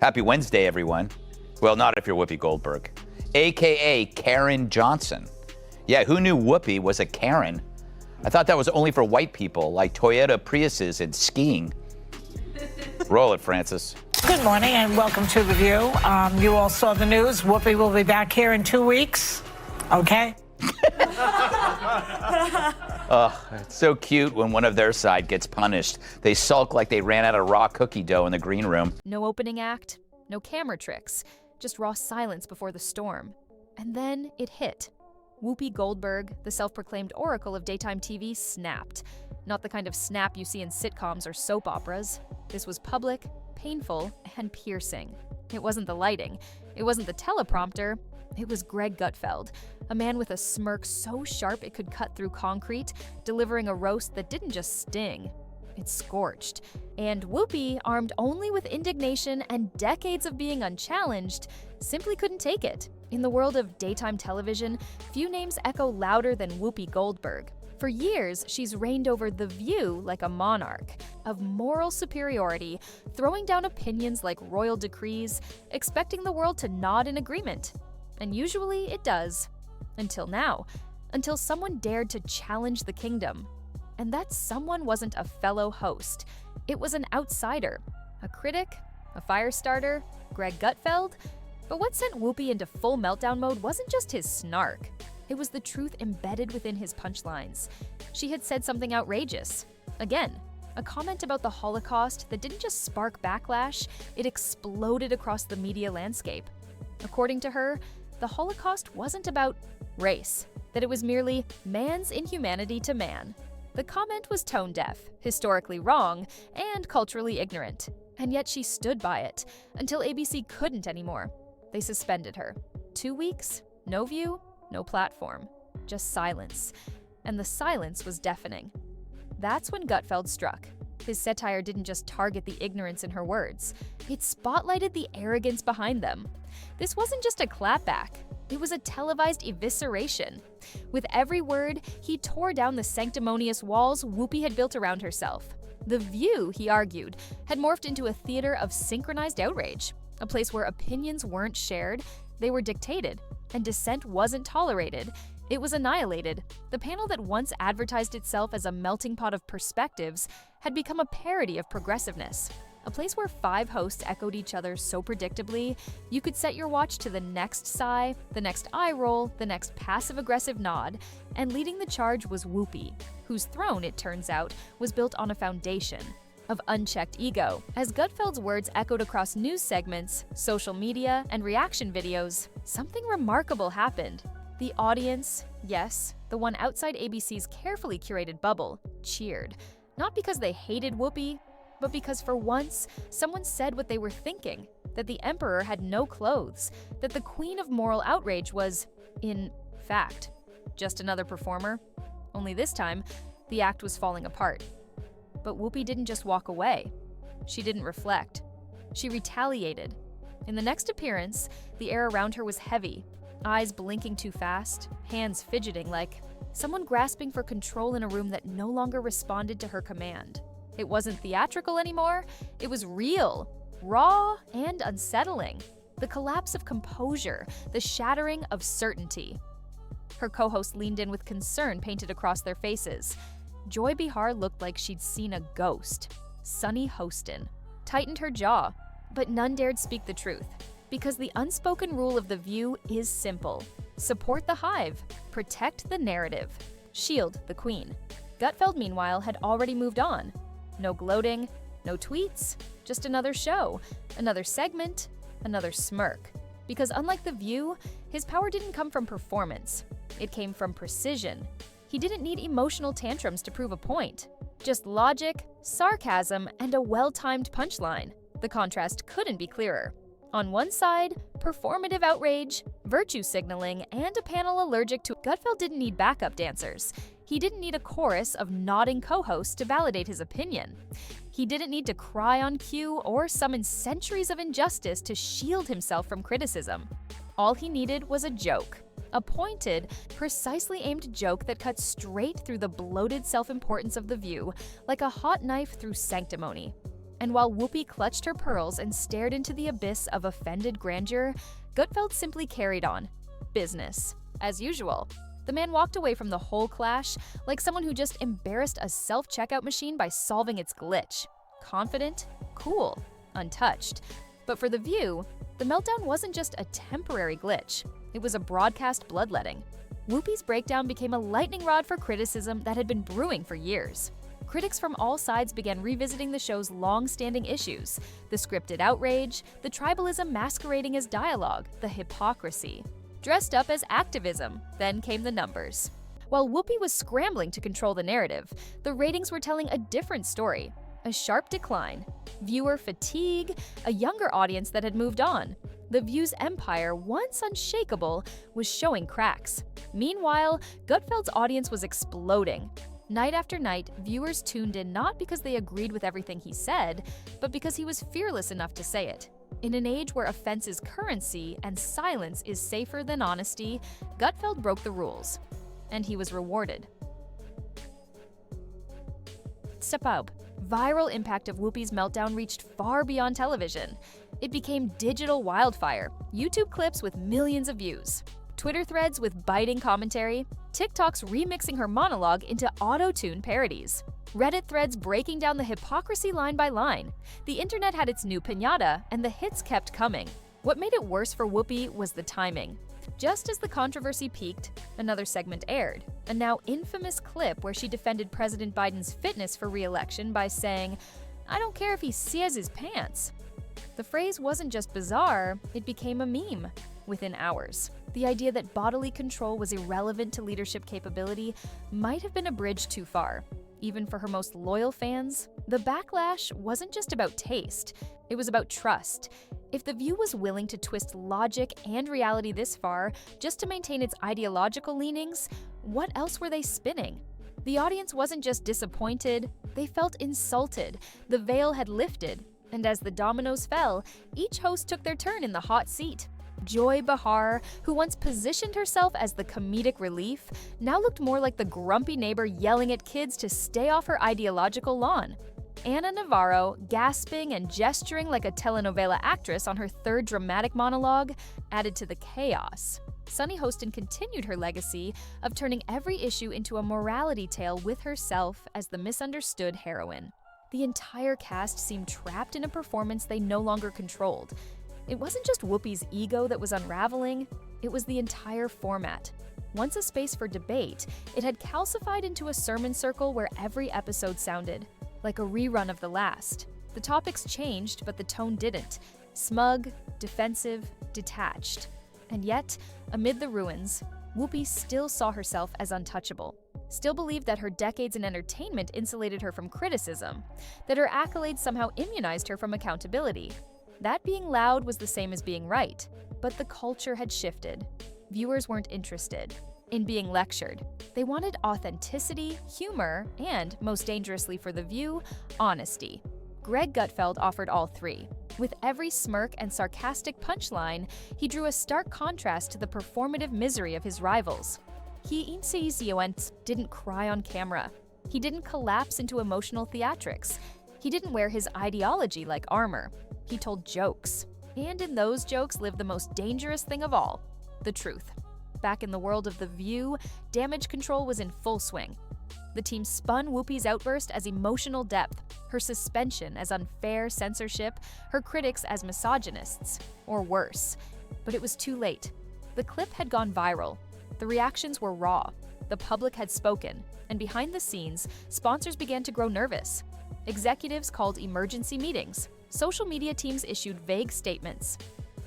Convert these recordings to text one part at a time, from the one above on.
Happy Wednesday, everyone. Well, not if you're Whoopi Goldberg, a.k.a. Karen Johnson. Yeah, who knew Whoopi was a Karen? I thought that was only for white people, like Toyota Priuses and skiing. Roll it, Francis. Good morning and welcome to The View. You all saw the news. Whoopi will be back here in 2 weeks. Okay? Oh, it's so cute when one of their side gets punished. They sulk like they ran out of raw cookie dough in the green room. No opening act, no camera tricks, just raw silence before the storm. And then it hit. Whoopi Goldberg, the self-proclaimed oracle of daytime TV, snapped. Not the kind of snap you see in sitcoms or soap operas. This was public, painful, and piercing. It wasn't the lighting. It wasn't the teleprompter. It was Greg Gutfeld, a man with a smirk so sharp it could cut through concrete, delivering a roast that didn't just sting. It scorched. And Whoopi, armed only with indignation and decades of being unchallenged, simply couldn't take it. In the world of daytime television, few names echo louder than Whoopi Goldberg. For years, she's reigned over The View like a monarch, of moral superiority, throwing down opinions like royal decrees, expecting the world to nod in agreement. And usually it does. Until now. Until someone dared to challenge the kingdom. And that someone wasn't a fellow host. It was an outsider. A critic? A fire starter? Greg Gutfeld? But what sent Whoopi into full meltdown mode wasn't just his snark. It was the truth embedded within his punchlines. She had said something outrageous. Again, a comment about the Holocaust that didn't just spark backlash, it exploded across the media landscape. According to her, the Holocaust wasn't about race, that it was merely man's inhumanity to man. The comment was tone-deaf, historically wrong, and culturally ignorant. And yet she stood by it, until ABC couldn't anymore. They suspended her. 2 weeks, no View, no platform, just silence. And the silence was deafening. That's when Gutfeld struck. His satire didn't just target the ignorance in her words. It spotlighted the arrogance behind them. This wasn't just a clapback. It was a televised evisceration. With every word, he tore down the sanctimonious walls Whoopi had built around herself. The View, he argued, had morphed into a theater of synchronized outrage, a place where opinions weren't shared, they were dictated, and dissent wasn't tolerated. It was annihilated. The panel that once advertised itself as a melting pot of perspectives had become a parody of progressiveness. A place where 5 hosts echoed each other so predictably, you could set your watch to the next sigh, the next eye roll, the next passive-aggressive nod, and leading the charge was Whoopi, whose throne, it turns out, was built on a foundation of unchecked ego. As Gutfeld's words echoed across news segments, social media, and reaction videos, something remarkable happened. The audience, yes, the one outside ABC's carefully curated bubble, cheered. Not because they hated Whoopi, but because for once, someone said what they were thinking, that the emperor had no clothes, that the queen of moral outrage was, in fact, just another performer. Only this time, the act was falling apart. But Whoopi didn't just walk away. She didn't reflect. She retaliated. In the next appearance, the air around her was heavy, eyes blinking too fast, hands fidgeting like someone grasping for control in a room that no longer responded to her command. It wasn't theatrical anymore, it was real, raw, and unsettling. The collapse of composure, the shattering of certainty. Her co-host leaned in with concern painted across their faces. Joy Behar looked like she'd seen a ghost. Sunny Hostin tightened her jaw, but none dared speak the truth. Because the unspoken rule of The View is simple. Support the hive, protect the narrative, shield the queen. Gutfeld, meanwhile, had already moved on. No gloating, no tweets, just another show, another segment, another smirk. Because unlike The View, his power didn't come from performance. It came from precision. He didn't need emotional tantrums to prove a point. Just logic, sarcasm, and a well-timed punchline. The contrast couldn't be clearer. On one side, performative outrage, virtue signaling, and a panel allergic to Gutfeld didn't need backup dancers. He didn't need a chorus of nodding co-hosts to validate his opinion. He didn't need to cry on cue or summon centuries of injustice to shield himself from criticism. All he needed was a joke. A pointed, precisely aimed joke that cut straight through the bloated self-importance of The View like a hot knife through sanctimony. And while Whoopi clutched her pearls and stared into the abyss of offended grandeur, Gutfeld simply carried on. Business. As usual. The man walked away from the whole clash like someone who just embarrassed a self-checkout machine by solving its glitch. Confident, cool, untouched. But for The View, the meltdown wasn't just a temporary glitch. It was a broadcast bloodletting. Whoopi's breakdown became a lightning rod for criticism that had been brewing for years. Critics from all sides began revisiting the show's long-standing issues: the scripted outrage, the tribalism masquerading as dialogue, the hypocrisy. Dressed up as activism, then came the numbers. While Whoopi was scrambling to control the narrative, the ratings were telling a different story. A sharp decline, viewer fatigue, a younger audience that had moved on. The View's empire, once unshakable, was showing cracks. Meanwhile, Gutfeld's audience was exploding. Night after night, viewers tuned in not because they agreed with everything he said, but because he was fearless enough to say it. In an age where offense is currency and silence is safer than honesty, Gutfeld broke the rules. And he was rewarded. Step up. Viral impact of Whoopi's meltdown reached far beyond television. It became digital wildfire, YouTube clips with millions of views, Twitter threads with biting commentary, TikToks remixing her monologue into auto-tune parodies, Reddit threads breaking down the hypocrisy line by line. The internet had its new piñata, and the hits kept coming. What made it worse for Whoopi was the timing. Just as the controversy peaked, another segment aired, a now infamous clip where she defended President Biden's fitness for re-election by saying, "I don't care if he sees his pants." The phrase wasn't just bizarre, it became a meme within hours. The idea that bodily control was irrelevant to leadership capability might have been a bridge too far. Even for her most loyal fans, the backlash wasn't just about taste, it was about trust. If The View was willing to twist logic and reality this far just to maintain its ideological leanings, what else were they spinning? The audience wasn't just disappointed, they felt insulted. The veil had lifted, and as the dominoes fell, each host took their turn in the hot seat. Joy Behar, who once positioned herself as the comedic relief, now looked more like the grumpy neighbor yelling at kids to stay off her ideological lawn. Ana Navarro, gasping and gesturing like a telenovela actress on her third dramatic monologue, added to the chaos. Sunny Hostin continued her legacy of turning every issue into a morality tale with herself as the misunderstood heroine. The entire cast seemed trapped in a performance they no longer controlled. It wasn't just Whoopi's ego that was unraveling, it was the entire format. Once a space for debate, it had calcified into a sermon circle where every episode sounded like a rerun of the last. The topics changed, but the tone didn't. Smug, defensive, detached. And yet, amid the ruins, Whoopi still saw herself as untouchable. Still believed that her decades in entertainment insulated her from criticism, that her accolades somehow immunized her from accountability. That being loud was the same as being right, but the culture had shifted. Viewers weren't interested in being lectured. They wanted authenticity, humor, and, most dangerously for The View, honesty. Greg Gutfeld offered all three. With every smirk and sarcastic punchline, he drew a stark contrast to the performative misery of his rivals. He didn't cry on camera. He didn't collapse into emotional theatrics. He didn't wear his ideology like armor. He told jokes. And in those jokes lived the most dangerous thing of all, the truth. Back in the world of The View, damage control was in full swing. The team spun Whoopi's outburst as emotional depth, her suspension as unfair censorship, her critics as misogynists, or worse. But it was too late. The clip had gone viral. The reactions were raw. The public had spoken. And behind the scenes, sponsors began to grow nervous. Executives called emergency meetings. Social media teams issued vague statements.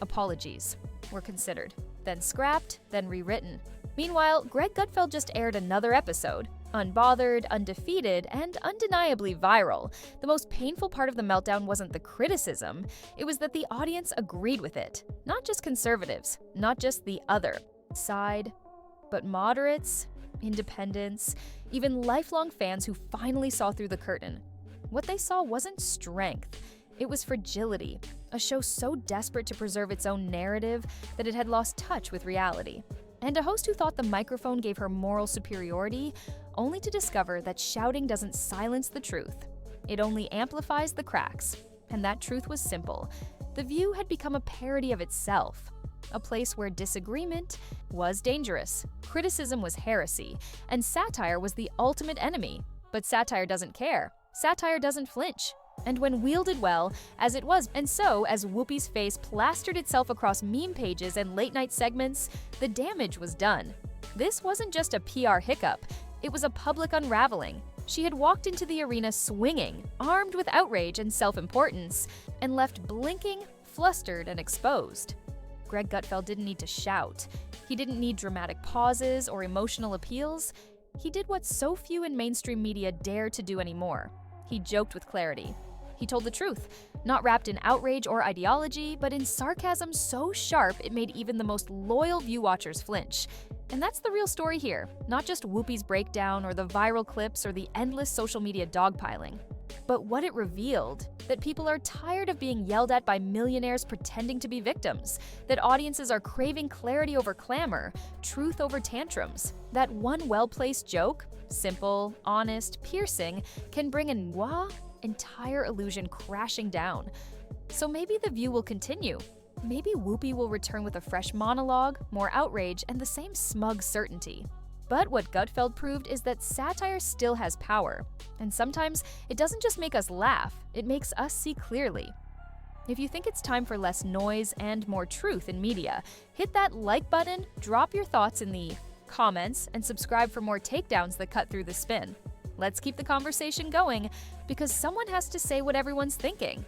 Apologies were considered, then scrapped, then rewritten. Meanwhile, Greg Gutfeld just aired another episode. Unbothered, undefeated, and undeniably viral. The most painful part of the meltdown wasn't the criticism, it was that the audience agreed with it. Not just conservatives, not just the other side, but moderates, independents, even lifelong fans who finally saw through the curtain. What they saw wasn't strength, it was fragility, a show so desperate to preserve its own narrative that it had lost touch with reality. And a host who thought the microphone gave her moral superiority, only to discover that shouting doesn't silence the truth. It only amplifies the cracks. And that truth was simple. The View had become a parody of itself. A place where disagreement was dangerous, criticism was heresy, and satire was the ultimate enemy. But satire doesn't care. Satire doesn't flinch. And when wielded well, as it was, and so as Whoopi's face plastered itself across meme pages and late-night segments, the damage was done. This wasn't just a PR hiccup, it was a public unraveling. She had walked into the arena swinging, armed with outrage and self-importance, and left blinking, flustered, and exposed. Greg Gutfeld didn't need to shout. He didn't need dramatic pauses or emotional appeals. He did what so few in mainstream media dare to do anymore. He joked with clarity. He told the truth, not wrapped in outrage or ideology, but in sarcasm so sharp it made even the most loyal View watchers flinch. And that's the real story here, not just Whoopi's breakdown or the viral clips or the endless social media dogpiling. But what it revealed, that people are tired of being yelled at by millionaires pretending to be victims, that audiences are craving clarity over clamor, truth over tantrums, that one well-placed joke, simple, honest, piercing, can bring an entire illusion crashing down. So maybe The View will continue. Maybe Whoopi will return with a fresh monologue, more outrage, and the same smug certainty. But what Gutfeld proved is that satire still has power. And sometimes it doesn't just make us laugh, it makes us see clearly. If you think it's time for less noise and more truth in media, hit that like button, drop your thoughts in the comments, and subscribe for more takedowns that cut through the spin. Let's keep the conversation going, because someone has to say what everyone's thinking.